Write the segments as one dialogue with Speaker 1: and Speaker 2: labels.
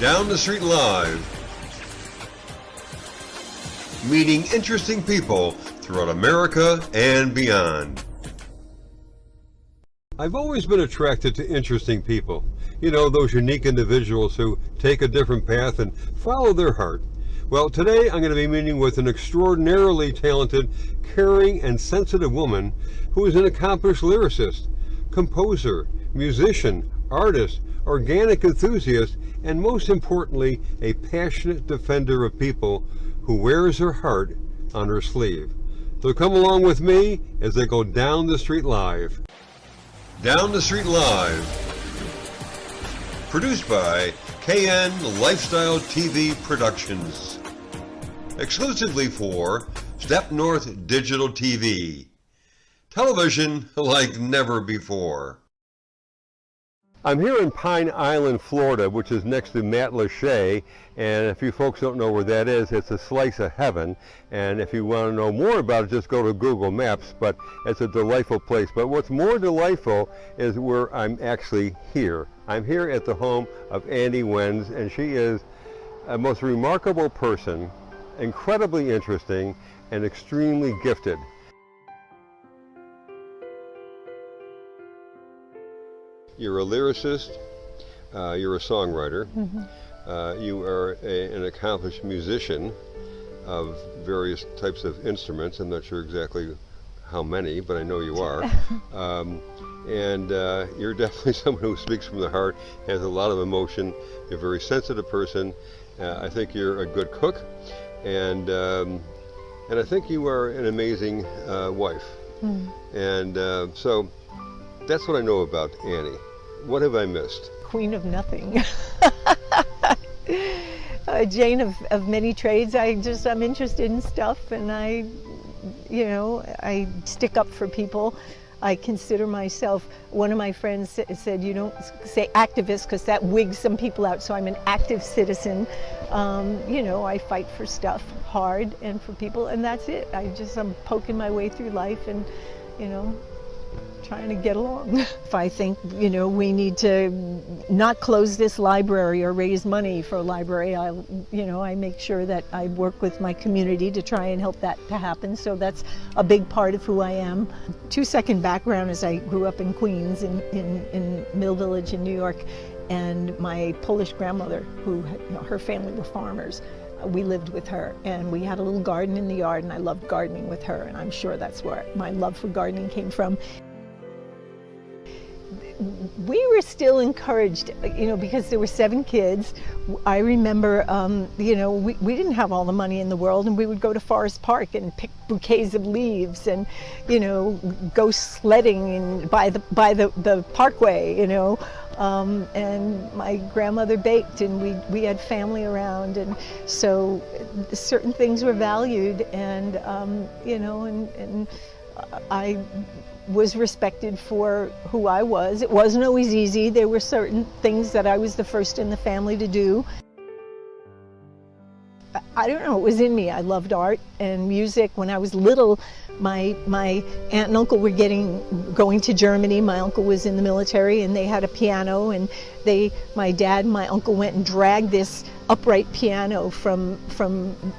Speaker 1: Down the Street Live. Meeting interesting people throughout America and beyond. I've always been attracted to interesting people. You know, those unique individuals who take a different path and follow their heart. Well, today I'm going to be meeting with an extraordinarily talented, caring, and sensitive woman who is an accomplished lyricist, composer, musician, artist, organic enthusiast, and most importantly, a passionate defender of people who wears her heart on her sleeve. So come along with me as I go down the street live. Down the Street Live. Produced by KN Lifestyle TV Productions. Exclusively for Step North Digital TV. Television like never before. I'm here in Pine Island, Florida, which is next to Matlacha, and if you folks don't know where that is, it's a slice of heaven. And if you want to know more about it, just go to Google Maps, but it's a delightful place. But what's more delightful is where I'm actually here. I'm here at the home of Annie Wenz, and she is a most remarkable person, incredibly interesting, and extremely gifted. You're a lyricist, you're a songwriter, you are an accomplished musician of various types of instruments. I'm not sure exactly how many, but I know you are. And you're definitely someone who speaks from the heart, has a lot of emotion, you're a very sensitive person. I think you're a good cook, and I think you are an amazing wife. And so that's what I know about Annie. What have I missed?
Speaker 2: Queen of nothing. Jane of many trades. I'm interested in stuff, and I stick up for people. I consider myself, one of my friends said, you don't say activist because that wigs some people out, so I'm an active citizen. I fight for stuff hard and for people, and that's it. I'm poking my way through life and, trying to get along. If I think, we need to not close this library or raise money for a library, I make sure that I work with my community to try and help that to happen. So that's a big part of who I am. 2-second background is I grew up in Queens, in Mill Village in New York, and my Polish grandmother, who, her family were farmers. We lived with her, and we had a little garden in the yard, and I loved gardening with her, and I'm sure that's where my love for gardening came from. We were still encouraged, because there were 7 kids. I remember, we didn't have all the money in the world, and we would go to Forest Park and pick bouquets of leaves and, go sledding by the parkway, and my grandmother baked, and we had family around, and so certain things were valued, and, and I was respected for who I was. It wasn't always easy. There were certain things that I was the first in the family to do. I don't know, it was in me. I loved art and music. When I was little, my aunt and uncle were going to Germany. My uncle was in the military, and they had a piano, and my dad and my uncle went and dragged this upright piano from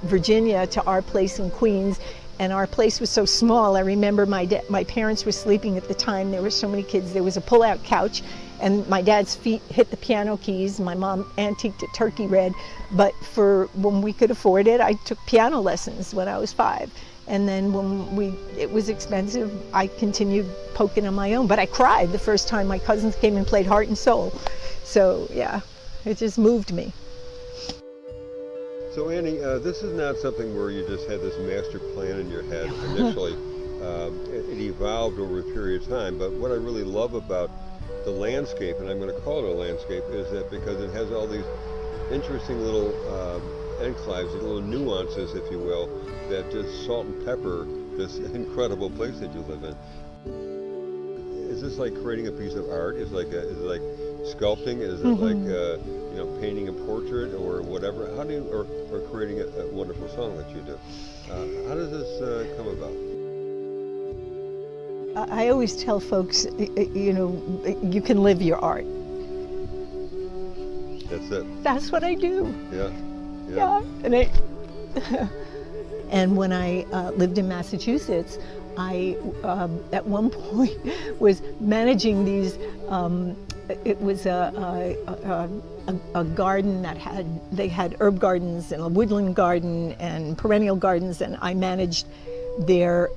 Speaker 2: Virginia to our place in Queens. And our place was so small. I remember my parents were sleeping at the time. There were so many kids. There was a pull-out couch, and my dad's feet hit the piano keys. My mom antiqued a turkey red. But for when we could afford it, I took piano lessons when I was 5. And then when it was expensive, I continued poking on my own. But I cried the first time my cousins came and played Heart and Soul. So yeah, it just moved me.
Speaker 1: So Annie, this is not something where you just had this master plan in your head initially. It evolved over a period of time, but what I really love about the landscape, and I'm going to call it a landscape, is that because it has all these interesting little enclaves, little nuances, if you will, that just salt and pepper this incredible place that you live in. Is this like creating a piece of art? Is it like sculpting? Is it like painting a portrait or whatever? How do you, or creating a wonderful song that you do? How does this come about?
Speaker 2: I always tell folks, you can live your art.
Speaker 1: That's it.
Speaker 2: That's what I do.
Speaker 1: Yeah.
Speaker 2: Yeah. And when I lived in Massachusetts, I at one point was managing these. It was a garden that they had herb gardens and a woodland garden and perennial gardens, and I managed their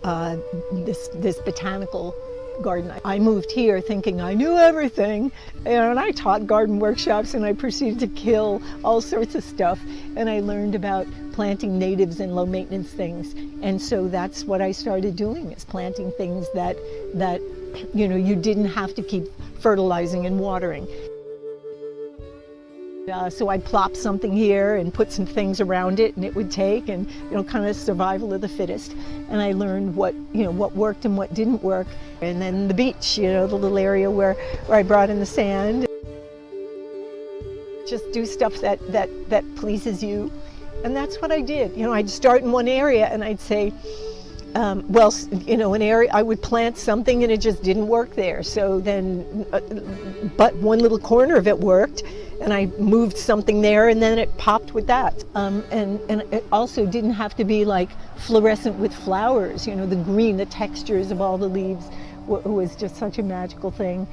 Speaker 2: this botanical garden. I moved here thinking I knew everything, and I taught garden workshops, and I proceeded to kill all sorts of stuff, and I learned about planting natives and low maintenance things. And so that's what I started doing, is planting things that you didn't have to keep fertilizing and watering. So I'd plop something here and put some things around it, and it would take, and kind of survival of the fittest. And I learned what worked and what didn't work. And then the beach, the little area where I brought in the sand. Just do stuff that pleases you, and that's what I did. I'd start in one area, and I'd say, an area, I would plant something and it just didn't work there. So then, but one little corner of it worked, and I moved something there, and then it popped with that. And it also didn't have to be like fluorescent with flowers. The green, the textures of all the leaves was just such a magical thing.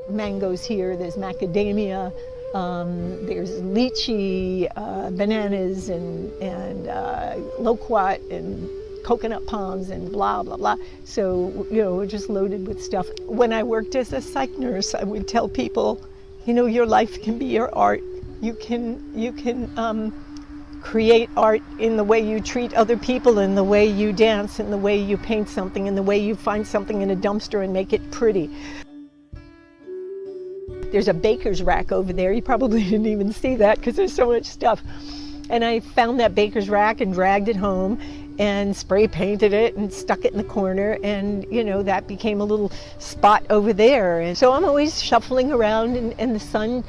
Speaker 2: Mangoes here, there's macadamia, there's lychee, bananas, and loquat, and coconut palms, and blah, blah, blah. So, we're just loaded with stuff. When I worked as a psych nurse, I would tell people, your life can be your art. You can create art in the way you treat other people, in the way you dance, in the way you paint something, in the way you find something in a dumpster and make it pretty. There's a baker's rack over there. You probably didn't even see that because there's so much stuff. And I found that baker's rack and dragged it home and spray painted it and stuck it in the corner, and that became a little spot over there. And so I'm always shuffling around in the sun,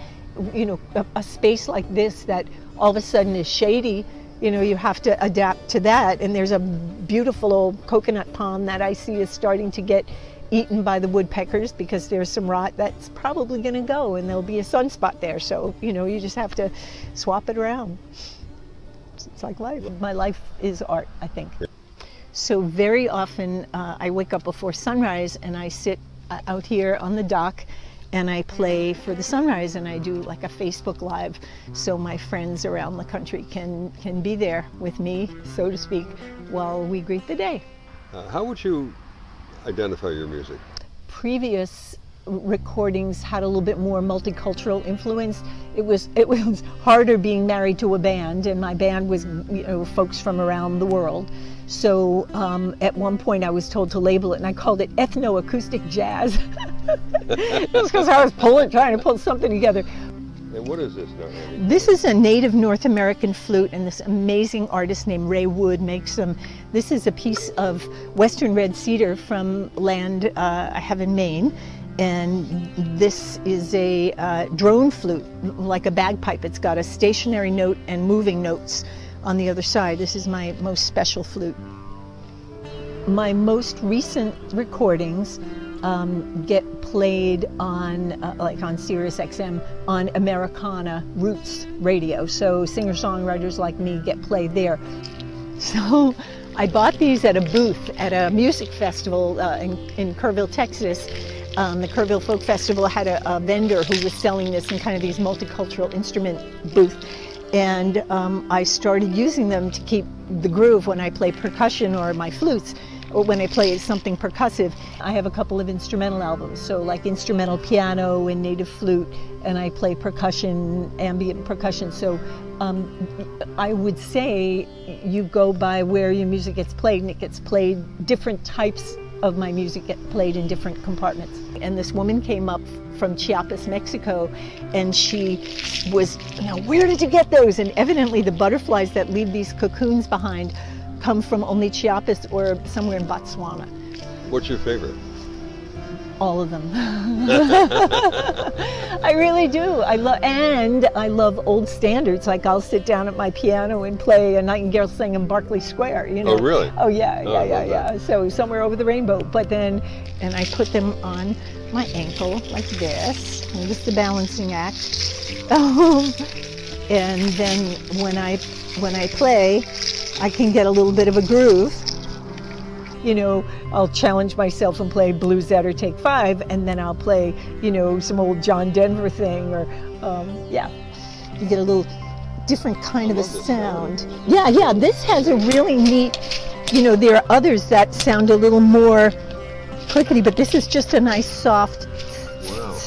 Speaker 2: a space like this that all of a sudden is shady. You have to adapt to that. And there's a beautiful old coconut palm that I see is starting to get eaten by the woodpeckers because there's some rot that's probably going to go, and there'll be a sunspot there. So, you just have to swap it around. It's like life. My life is art, I think. So very often I wake up before sunrise, and I sit out here on the dock, and I play for the sunrise, and I do like a Facebook Live, so my friends around the country can be there with me, so to speak, while we greet the day.
Speaker 1: How would you identify your music?
Speaker 2: Previous recordings had a little bit more multicultural influence. It was harder being married to a band, and my band was folks from around the world. So at one point I was told to label it, and I called it ethno-acoustic jazz. Just because I was trying to pull something together.
Speaker 1: And what is this now, Annie?
Speaker 2: This is a native North American flute, and this amazing artist named Ray Wood makes them. This is a piece of western red cedar from land I have in Maine, and this is a drone flute, like a bagpipe. It's got a stationary note and moving notes on the other side. This is my most special flute. My most recent recordings get played on, like on Sirius XM, on Americana Roots radio. So singer-songwriters like me get played there. So I bought these at a booth at a music festival in Kerrville, Texas. The Kerrville Folk Festival had a vendor who was selling this in kind of these multicultural instrument booth. And I started using them to keep the groove when I play percussion or my flutes, or when I play something percussive. I have a couple of instrumental albums, so like instrumental piano and native flute, and I play percussion, ambient percussion. So I would say you go by where your music gets played, and it gets played, different types of my music get played in different compartments. And this woman came up from Chiapas, Mexico, and she was, where did you get those? And evidently the butterflies that leave these cocoons behind come from only Chiapas or somewhere in Botswana.
Speaker 1: What's your favorite?
Speaker 2: all of them. I really do. I love old standards. Like I'll sit down at my piano and play A Nightingale Sang in Berkeley Square. You know.
Speaker 1: Oh, really?
Speaker 2: Oh, yeah,
Speaker 1: Oh, I
Speaker 2: yeah,
Speaker 1: love
Speaker 2: yeah.
Speaker 1: that.
Speaker 2: So Somewhere Over the Rainbow. But then, and I put them on my ankle like this. And this is the balancing act. And then when I play, I can get a little bit of a groove. You know, I'll challenge myself and play Bluesette or Take 5, and then I'll play, you know, some old John Denver thing, or yeah, you get a little different kind of a sound. Yeah, this has a really neat, you know, there are others that sound a little more clickety, but this is just a nice soft.
Speaker 1: Wow.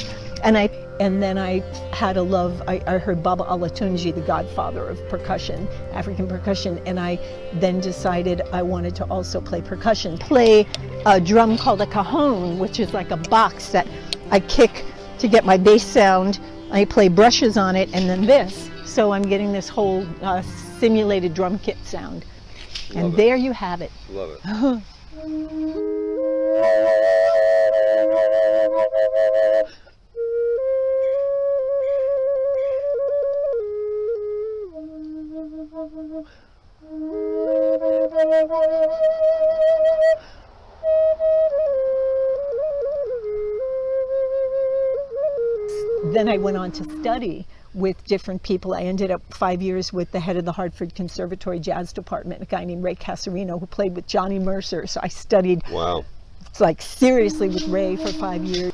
Speaker 2: And then I had a love, I heard Baba Alatunji, the godfather of percussion, African percussion, and I then decided I wanted to also play percussion. Play a drum called a cajon, which is like a box that I kick to get my bass sound. I play brushes on it, and then this. So I'm getting this whole simulated drum kit sound. And there you have it.
Speaker 1: Love it.
Speaker 2: Then I went on to study with different people. I ended up 5 years with the head of the Hartford Conservatory Jazz Department, a guy named Ray Casarino, who played with Johnny Mercer. So I studied,
Speaker 1: Wow.
Speaker 2: like, seriously with Ray for 5 years.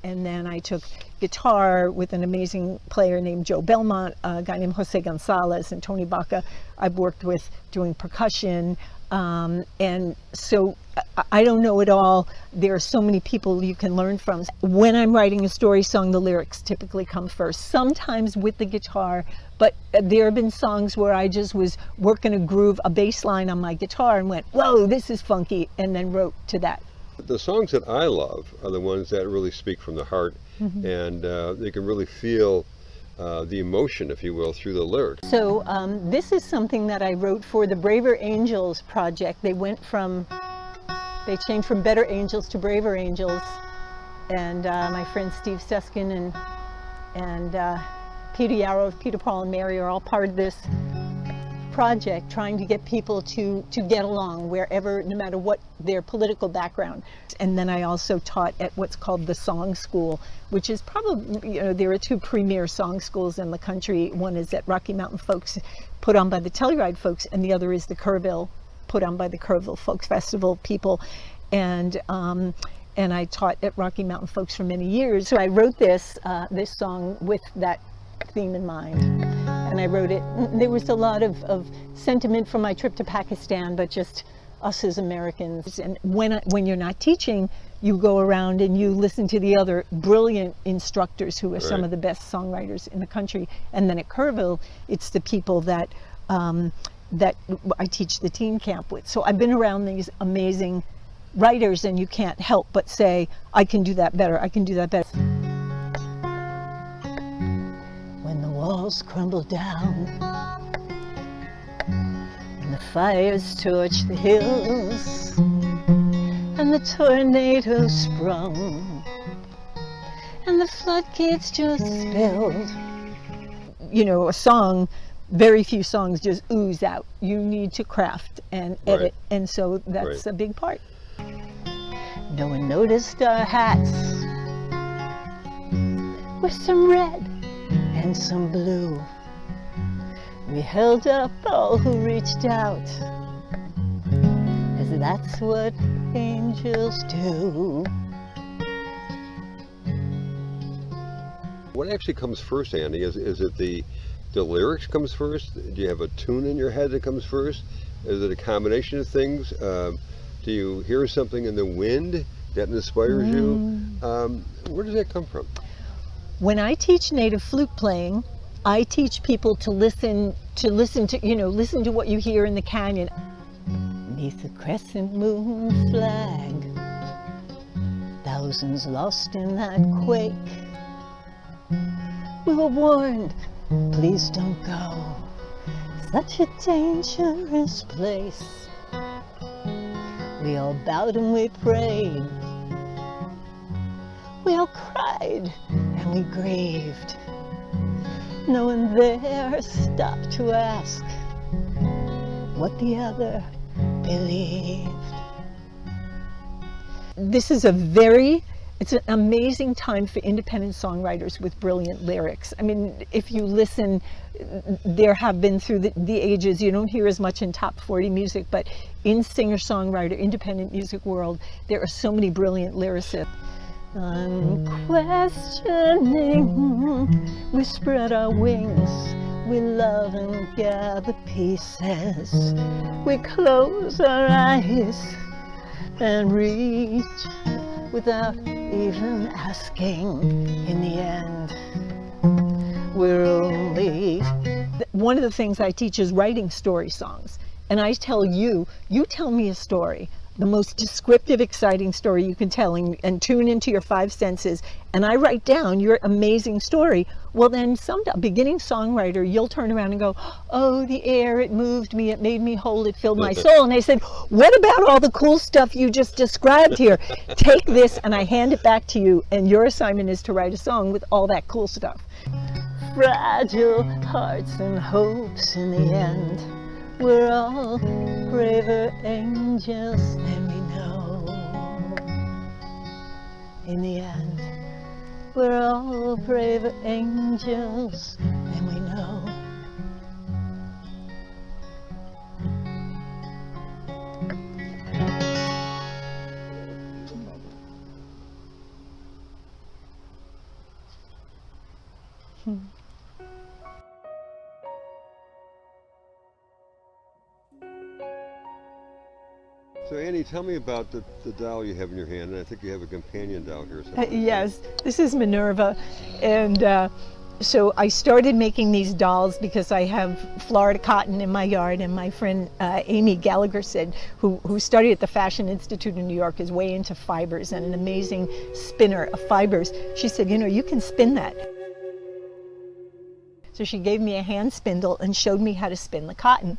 Speaker 2: And then I took guitar with an amazing player named Joe Belmont, a guy named Jose Gonzalez, and Tony Baca I've worked with doing percussion. And so I don't know it all. There are so many people you can learn from. When I'm writing a story song, the lyrics typically come first, sometimes with the guitar, but there have been songs where I just was working a groove, a bass line on my guitar and went, whoa, this is funky, and then wrote to that.
Speaker 1: The songs that I love are the ones that really speak from the heart, and they can really feel the emotion, if you will, through the lyrics.
Speaker 2: So this is something that I wrote for the Braver Angels project. They changed from Better Angels to Braver Angels, and my friend Steve Seskin and Peter Yarrow of Peter, Paul and Mary are all part of this project, trying to get people to get along wherever, no matter what their political background. And then I also taught at what's called the Song School, which is probably, you know, there are two premier song schools in the country. One is at Rocky Mountain Folks, put on by the Telluride folks, and the other is the Kerrville, put on by the Kerrville Folks Festival people. And I taught at Rocky Mountain Folks for many years. So I wrote this song with that theme in mind. And I wrote it, there was a lot of sentiment from my trip to Pakistan, but just us as Americans. And when you're not teaching, you go around and you listen to the other brilliant instructors who are some of the best songwriters in the country. And then at Kerrville, it's the people that that I teach the teen camp with. So I've been around these amazing writers, and you can't help but say, I can do that better, I can do that better. When the walls crumble down and the fires torch the hills and the tornado sprung and the floodgates just spilled. You know, a song, very few songs just ooze out. You need to craft and edit, and so that's a big part. No one noticed our hats with some red and some blue. We held up all who reached out, 'cause that's what angels do.
Speaker 1: What actually comes first, Annie? Is it the lyrics comes first? Do you have a tune in your head that comes first? Is it a combination of things? Do you hear something in the wind that inspires you? Where does that come from?
Speaker 2: When I teach native flute playing, I teach people to listen to what you hear in the canyon. Beneath the crescent moon flag, thousands lost in that quake. We were warned, please don't go, such a dangerous place. We all bowed and we prayed. We all cried and we grieved. No one there stopped to ask what the other believed. This is it's an amazing time for independent songwriters with brilliant lyrics. I mean, if you listen, there have been through the ages, you don't hear as much in top 40 music, but in singer-songwriter, independent music world, there are so many brilliant lyricists. Unquestioning, we spread our wings, we love and gather pieces. We close our eyes and reach without even asking. In the end, we're only... One of the things I teach is writing story songs. And I tell you tell me a story, the most descriptive, exciting story you can tell, and tune into your five senses, and I write down your amazing story. Well, then some beginning songwriter, you'll turn around and go, oh, the air, it moved me, it made me whole, it filled my soul. And I said, what about all the cool stuff you just described here? Take this, and I hand it back to you, and your assignment is to write a song with all that cool stuff. Fragile hearts and hopes in the end. We're all braver angels than we know. In the end, we're all braver angels than we know.
Speaker 1: So Annie, tell me about the doll you have in your hand, and I think you have a companion doll here.
Speaker 2: Yes, this is Minerva, and so I started making these dolls because I have Florida cotton in my yard, and my friend Amy Gallagher said, who studied at the Fashion Institute in New York, is way into fibers and an amazing spinner of fibers. She said, you can spin that. So she gave me a hand spindle and showed me how to spin the cotton.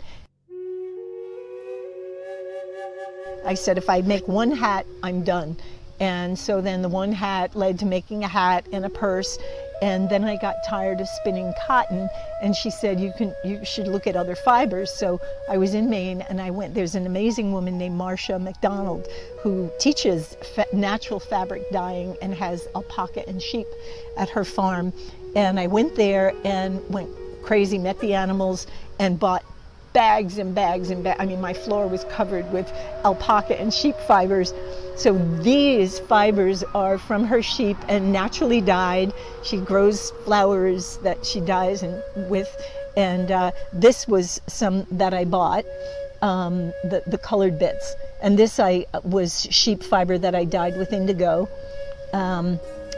Speaker 2: I said, if I make one hat, I'm done. And so then the one hat led to making a hat and a purse. And then I got tired of spinning cotton, and she said, you should look at other fibers. So I was in Maine, and I went. There's an amazing woman named Marcia McDonald who teaches natural fabric dyeing and has alpaca and sheep at her farm. And I went there and went crazy, met the animals, and bought bags and bags and bags. I mean, my floor was covered with alpaca and sheep fibers. So these fibers are from her sheep and naturally dyed. She grows flowers that she dyes with. And this was some that I bought, the colored bits. And this was sheep fiber that I dyed with indigo.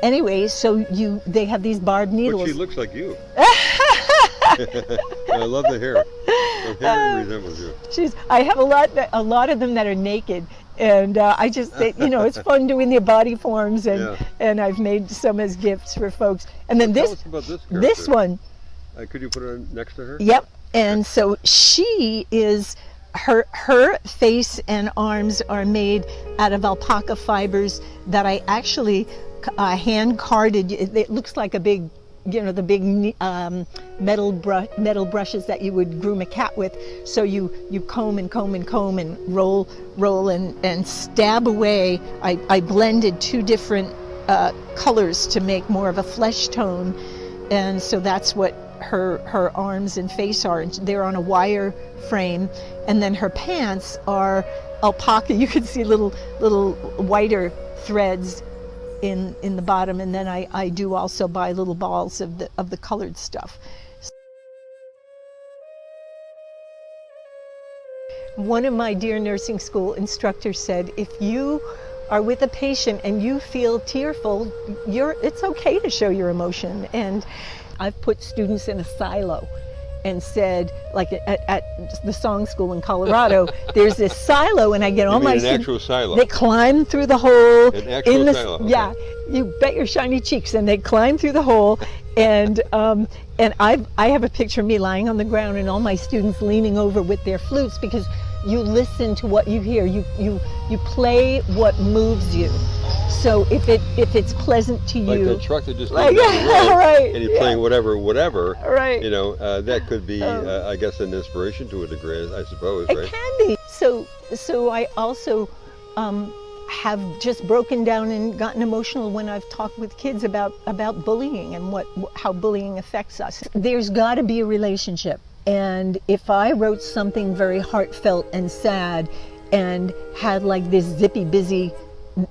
Speaker 2: Anyway, so they have these barbed needles.
Speaker 1: But she looks like you. I love the hair. The hair resembles you.
Speaker 2: I have a lot of them that are naked, and I just it's fun doing their body forms, and I've made some as gifts for folks. And then
Speaker 1: tell us about
Speaker 2: this one.
Speaker 1: Could you put her next to her?
Speaker 2: Yep. And so she is. Her face and arms are made out of alpaca fibers that I actually hand carded. It looks like a big, the big metal brushes that you would groom a cat with. So you comb and comb and comb and roll and stab away. I blended two different colors to make more of a flesh tone, and so that's what her arms and face are. They're on a wire frame, and then her pants are alpaca. You can see little whiter threads in the bottom, and then I do also buy little balls of the colored stuff. One of my dear nursing school instructors said, if you are with a patient and you feel tearful, it's okay to show your emotion. And I've put students in a silo and said, like at the song school in Colorado, there's this silo, and I get all my
Speaker 1: students. An actual silo.
Speaker 2: They climb through the hole.
Speaker 1: An actual silo. Okay.
Speaker 2: Yeah, you bet your shiny cheeks, and they climb through the hole, and I have a picture of me lying on the ground and all my students leaning over with their flutes, because you listen to what you hear. You play what moves you. So if it's pleasant to you,
Speaker 1: like the truck that just came down the road,
Speaker 2: right,
Speaker 1: and you're playing whatever,
Speaker 2: right,
Speaker 1: you know, that could be, I guess, an inspiration to a degree, I suppose, right?
Speaker 2: It can be. So I also have just broken down and gotten emotional when I've talked with kids about bullying and how bullying affects us. There's got to be a relationship. And if I wrote something very heartfelt and sad and had like this zippy busy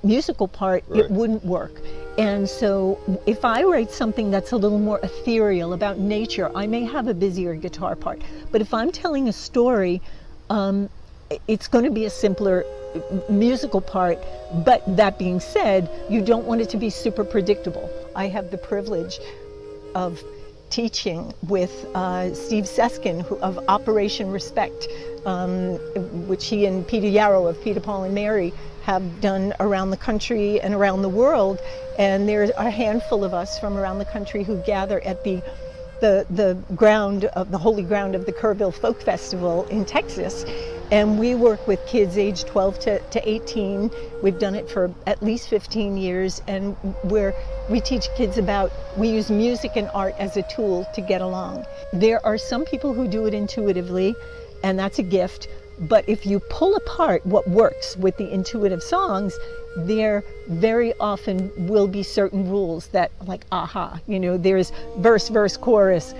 Speaker 2: musical part,
Speaker 1: right,
Speaker 2: it wouldn't work. And so if I write something that's a little more ethereal about nature, I may have a busier guitar part. But if I'm telling a story, it's going to be a simpler musical part. But that being said, you don't want it to be super predictable. I have the privilege of teaching with Steve Seskin of Operation Respect, which he and Peter Yarrow of Peter, Paul and Mary have done around the country and around the world. And there are a handful of us from around the country who gather at the ground of the holy ground of the Kerrville Folk Festival in Texas. And we work with kids aged 12 to 18. We've done it for at least 15 years, and we teach kids we use music and art as a tool to get along. There are some people who do it intuitively, and that's a gift. But if you pull apart what works with the intuitive songs, there very often will be certain rules that, like, there's verse, chorus.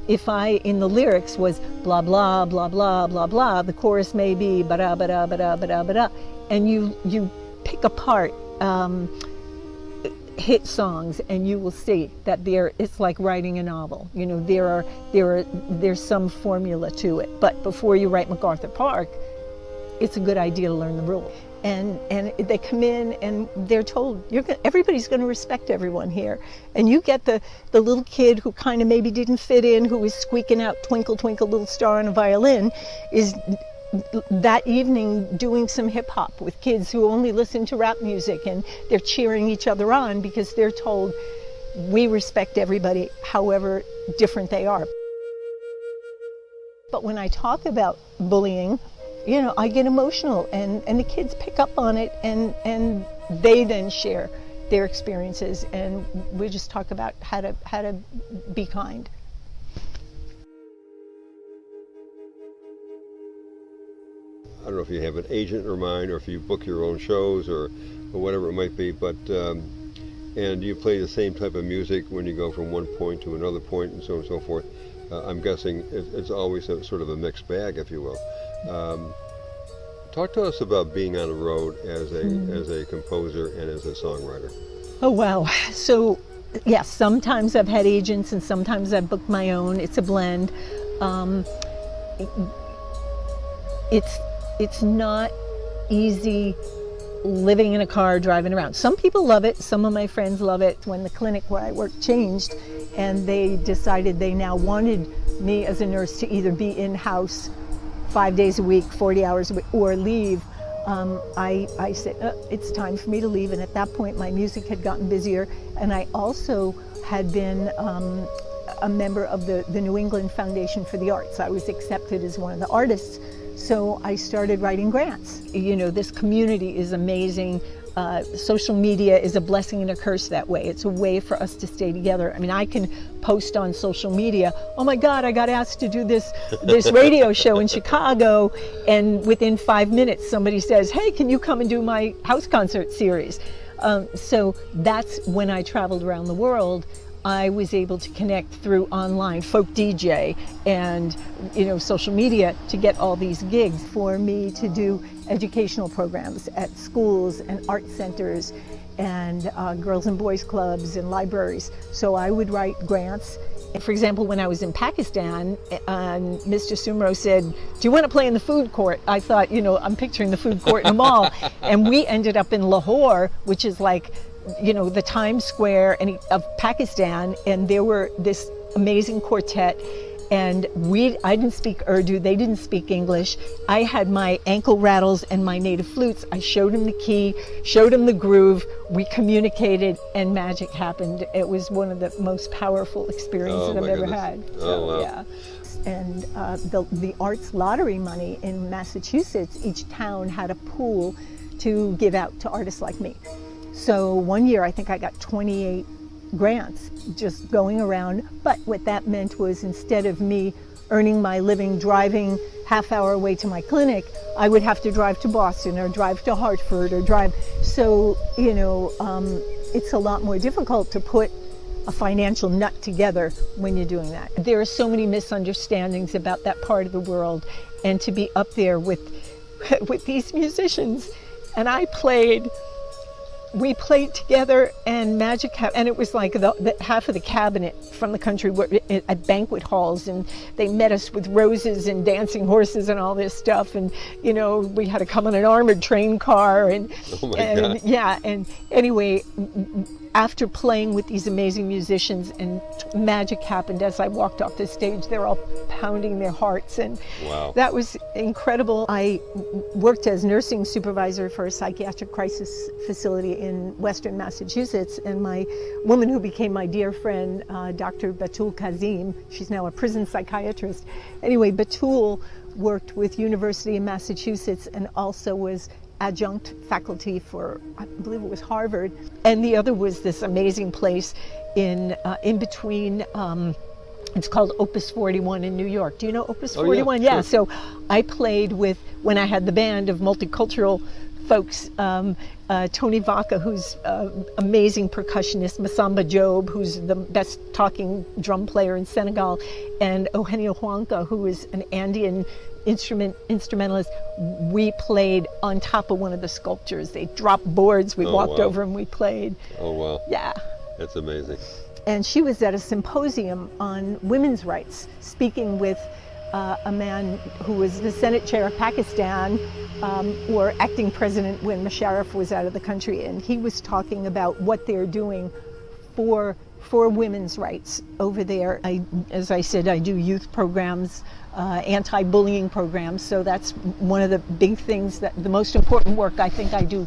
Speaker 2: If in the lyrics was blah, blah, blah, blah, blah, blah, the chorus may be ba-da, ba-da, ba-da, ba-da, ba-da, and you pick apart hit songs, and you will see that it's like writing a novel. There's some formula to it. But before you write MacArthur Park, it's a good idea to learn the rules. And they come in and they're told everybody's going to respect everyone here. And you get the little kid who kind of maybe didn't fit in, who was squeaking out "Twinkle Twinkle Little Star" on a violin, is that evening doing some hip hop with kids who only listen to rap music, and they're cheering each other on because they're told we respect everybody however different they are. But when I talk about bullying, I get emotional, and the kids pick up on it, and they then share their experiences, and we just talk about how to be kind.
Speaker 1: I don't know if you have an agent or mine, or if you book your own shows or whatever it might be, but and you play the same type of music when you go from one point to another point, and so on and so forth. I'm guessing it's always a sort of a mixed bag, if you will. Talk to us about being on the road as a composer and as a songwriter.
Speaker 2: Oh wow! So yes, sometimes I've had agents and sometimes I've booked my own. It's a blend. It's not easy living in a car driving around. Some people love it. Some of my friends love it. When the clinic where I work changed, and they decided they now wanted me as a nurse to either be in-house 5 days a week, 40 hours a week, or leave, I said, it's time for me to leave. And at that point, my music had gotten busier. And I also had been a member of the New England Foundation for the Arts. I was accepted as one of the artists. So I started writing grants. This community is amazing. Social media is a blessing and a curse that way. It's a way for us to stay together. I mean, I can post on social media, oh my God, I got asked to do this radio show in Chicago, and within 5 minutes somebody says, hey, can you come and do my house concert series? So that's when I traveled around the world. I was able to connect through online, folk DJ, and social media to get all these gigs for me to do educational programs at schools and art centers and girls and boys clubs and libraries. So I would write grants. For example, when I was in Pakistan, Mr. Sumro said, do you want to play in the food court? I thought, I'm picturing the food court in a mall. And we ended up in Lahore, which is like the Times Square of Pakistan, and there were this amazing quartet. And I didn't speak Urdu, they didn't speak English. I had my ankle rattles and my native flutes. I showed him the key, showed him the groove, we communicated, and magic happened. It was one of the most powerful experiences I've ever had.
Speaker 1: Wow.
Speaker 2: Yeah. And the arts lottery money in Massachusetts, each town had a pool to give out to artists like me. So one year I think I got 28 grants just going around, but what that meant was instead of me earning my living driving half-hour away to my clinic, I would have to drive to Boston or drive to Hartford or drive. So it's a lot more difficult to put a financial nut together when you're doing that. There are so many misunderstandings about that part of the world, and to be up there with these musicians, and we played together, and magic happened. And it was like the half of the cabinet from the country were at banquet halls, and they met us with roses and dancing horses and all this stuff. And we had to come on an armored train car, and
Speaker 1: God.
Speaker 2: Yeah. And anyway, after playing with these amazing musicians, and magic happened as I walked off the stage. They're all pounding their hearts, and
Speaker 1: wow.
Speaker 2: That was incredible. I worked as nursing supervisor for a psychiatric crisis facility in Western Massachusetts, and my woman who became my dear friend, Dr. Batul Kazim, she's now a prison psychiatrist. Anyway, Batul worked with University of Massachusetts and also was adjunct faculty for, I believe it was Harvard. And the other was this amazing place in between, it's called Opus 41 in New York. Do you know Opus 41?
Speaker 1: Yeah,
Speaker 2: Yeah,
Speaker 1: sure.
Speaker 2: so I played with, when I had the band of multicultural folks, Tony Vaca, who's an amazing percussionist, Masamba Job, who's the best talking drum player in Senegal, and Eugenio Huanca, who is an Andean instrumentalist. We played on top of one of the sculptures. They dropped boards, we walked over and we played.
Speaker 1: Oh, wow.
Speaker 2: Yeah.
Speaker 1: That's amazing.
Speaker 2: And she was at a symposium on women's rights, speaking with a man who was the Senate chair of Pakistan, or acting president when Musharraf was out of the country, and he was talking about what they're doing for women's rights over there. As I said, I do youth programs, anti-bullying programs, so that's one of the big things, that the most important work I think I do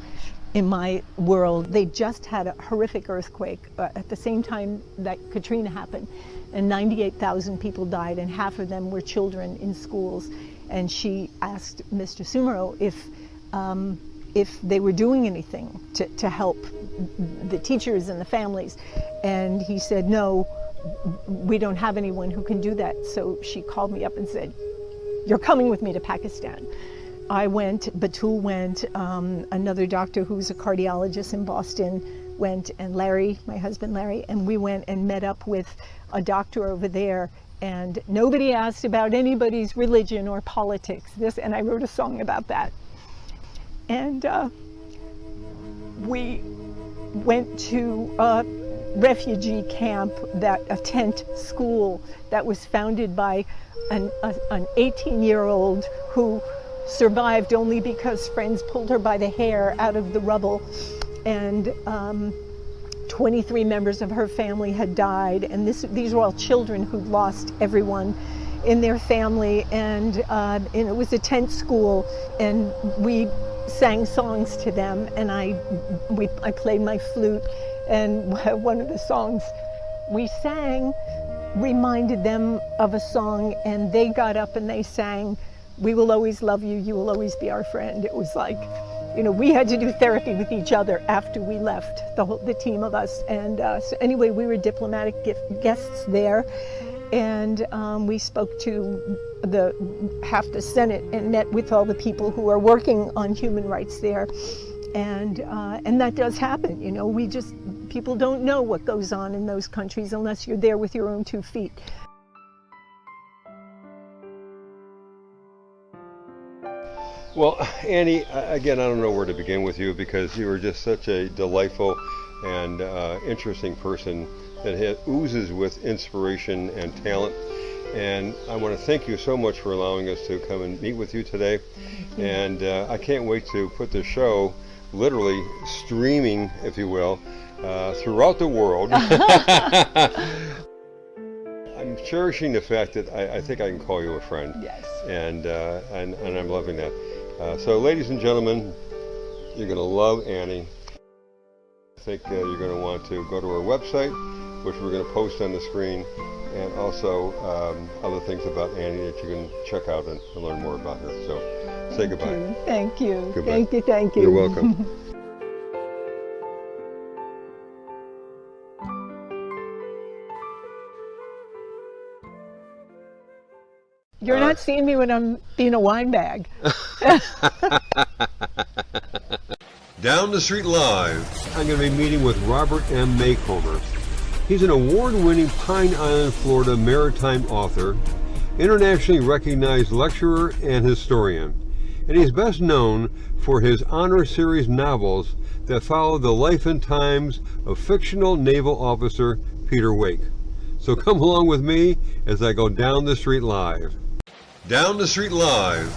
Speaker 2: in my world. They just had a horrific earthquake at the same time that Katrina happened, and 98,000 people died, and half of them were children in schools. And she asked Mr. Sumero if they were doing anything to help the teachers and the families. And he said, no, we don't have anyone who can do that. So she called me up and said, you're coming with me to Pakistan. I went, Batul went, another doctor who's a cardiologist in Boston went, and Larry, my husband Larry, and we went and met up with a doctor over there, and nobody asked about anybody's religion or politics. And I wrote a song about that. And we went to a refugee camp, a tent school that was founded by an 18-year-old who survived only because friends pulled her by the hair out of the rubble, and 23 members of her family had died, and these were all children who'd lost everyone in their family, and it was a tent school, and we sang songs to them, and I played my flute, and one of the songs we sang reminded them of a song, and they got up and they sang, "We will always love you, you will always be our friend." It was like, we had to do therapy with each other after we left, the team of us. And so anyway, we were diplomatic guests there, and we spoke to half the Senate and met with all the people who are working on human rights there. And that does happen, people don't know what goes on in those countries unless you're there with your own 2 feet.
Speaker 1: Well, Annie, again, I don't know where to begin with you, because you were just such a delightful and interesting person that oozes with inspiration and talent. And I want to thank you so much for allowing us to come and meet with you today. And I can't wait to put the show literally streaming, if you will, throughout the world. I'm cherishing the fact that I think I can call you a friend.
Speaker 2: Yes.
Speaker 1: And I'm loving that. So, ladies and gentlemen, you're going to love Annie. I think you're going to want to go to her website, which we're going to post on the screen, and also other things about Annie that you can check out and learn more about her. So, say goodbye.
Speaker 2: Thank you.
Speaker 1: Goodbye.
Speaker 2: Thank you. Thank you.
Speaker 1: You're welcome.
Speaker 2: You're not seeing me when I'm being a wine bag.
Speaker 1: Down the Street Live, I'm going to be meeting with Robert M. Maycomer. He's an award-winning Pine Island, Florida maritime author, internationally recognized lecturer and historian, and he's best known for his honor series novels that follow the life and times of fictional naval officer Peter Wake. So come along with me as I go down the street live. Down the Street Live,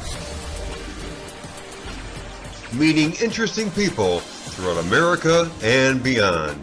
Speaker 1: meeting interesting people throughout America and beyond.